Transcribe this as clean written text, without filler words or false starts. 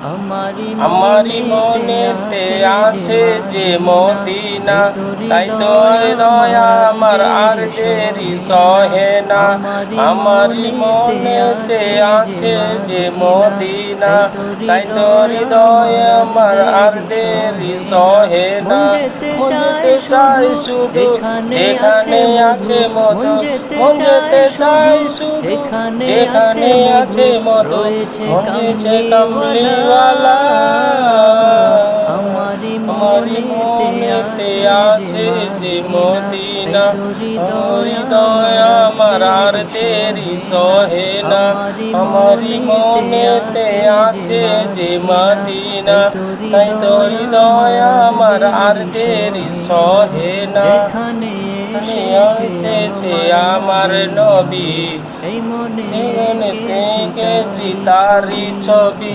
আমারি মনেতে আছে যে মদিনা, তাই তো হৃদয় আমার আর দেরি সহে না। আমারি মনেতে আছে যে মদিনা, তাই তো হৃদয় আমার আর দেরি সহে না। মন যেতে চাই শুধু যেখানে আছে মধু, মন যেতে চাই শুধু যেখানে আছে মধু, মন যেছে কামলিওয়ালা। আমারি মনেতে আছে যে মদিনা, হৃদয় আমার আর দেরি সহে না। আমারি মনেতে আছে যে মদিনা, তাই তো হৃদয় আমার আর দেরি সহে না। এসেছে আমার নবী, এই মনে এঁকেছি তারি ছবি।